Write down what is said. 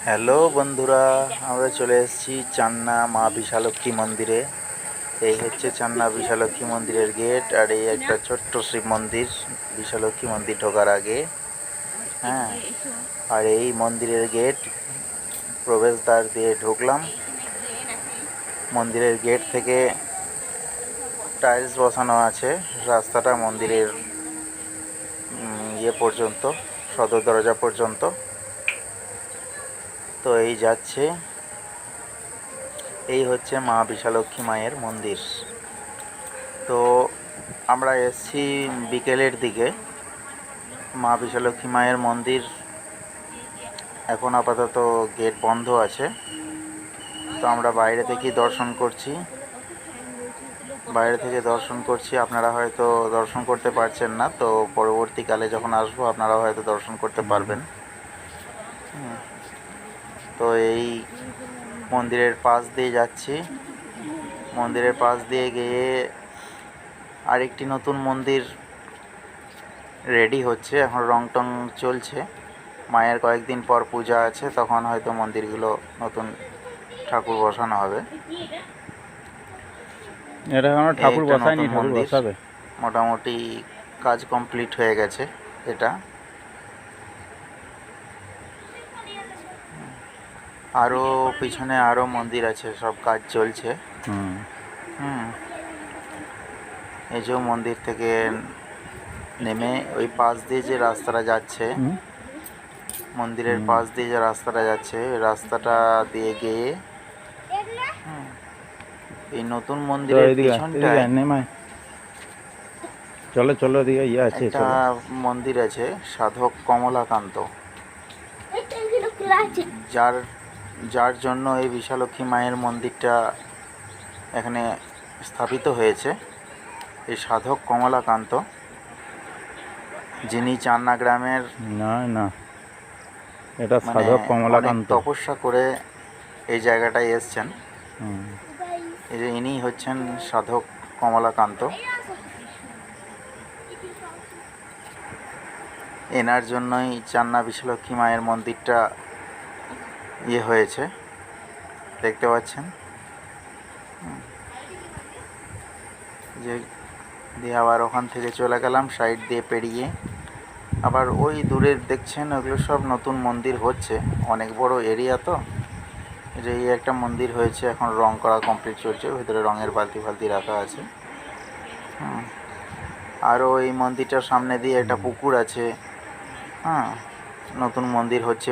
Hello বন্ধুরা, আমরা চলে এসেছি চান্না মা বিশালক্ষী মন্দিরে। এই হচ্ছে চান্না বিশালক্ষী মন্দিরের গেট, আর এই একটা ছোট্ট শিব মন্দির বিশালক্ষী মন্দির ঢোকার আগে। হ্যাঁ, আর এই মন্দিরের গেট, প্রবেশদ্বার দিয়ে ঢুকলাম। মন্দিরের গেট থেকে টাইলস বসানো আছে রাস্তাটা মন্দিরের পর্যন্ত, সদর দরজা পর্যন্ত। তো এই যাচ্ছে, এই হচ্ছে মা বিশালক্ষী মায়ের মন্দির। তো আমরা এসেছি বিকেলের দিকে। মা বিশালক্ষী মায়ের মন্দির এখন আপাতত গেট বন্ধ আছে, তো আমরা বাইরে থেকেই দর্শন করছি। আপনারা হয়তো দর্শন করতে পারছেন না, তো পরবর্তীকালে যখন আসবো আপনারা হয়তো দর্শন করতে পারবেন। তো এই মন্দিরের পাশ দিয়ে যাচ্ছি। মন্দিরের পাশ দিয়ে গিয়ে আরেকটি নতুন মন্দির রেডি হচ্ছে, এখন রং টং চলছে। মায়ের কয়েকদিন পর পূজা আছে, তখন হয়তো মন্দিরগুলো নতুন ঠাকুর বসানো হবে। এটা এখনো ঠাকুর বসায়নি, ঠাকুর বসাবে। মোটামুটি কাজ কমপ্লিট হয়ে গেছে এটা। আরও পিছনে আরও মন্দির আছে, সব কাজ চলছে। এই যে মন্দির থেকে নেমে ওই পাশ দিয়ে যে রাস্তাটা যাচ্ছে, মন্দিরের পাশ দিয়ে যে রাস্তাটা যাচ্ছে, ওই রাস্তাটা দিয়ে গিয়ে এই নতুন মন্দিরের পিছনটায় চলো দিকে আছে, একটা মন্দির আছে, সাধক কমলাকান্ত, যার জন্য এই বিশালক্ষী মায়ের মন্দিরটা এখানে স্থাপিত হয়েছে। এই সাধক কমলাকান্ত, যিনি চান্না গ্রামের এটা সাধক কমলাকান্ত তপস্যা করে এই জায়গাটায় এসছেন। এই যে ইনি হচ্ছেন সাধক কমলাকান্ত। এনার জন্যই চান্না বিশালক্ষী মায়ের মন্দিরটা হয়েছে, দেখতে পাচ্ছেন। যে দিয়ে আবার ওখান থেকে চলে গেলাম সাইড দিয়ে পেরিয়ে। আবার ওই দূরের দেখছেন, ওগুলো সব নতুন মন্দির হচ্ছে, অনেক বড় এরিয়া। তো যে এই একটা মন্দির হয়েছে, এখন রং করা কমপ্লিট চলছে, ভিতরে রঙের বালতি রাখা আছে। আরও এই মন্দিরটার সামনে দিয়ে একটা পুকুর আছে। নতুন মন্দির হচ্ছে।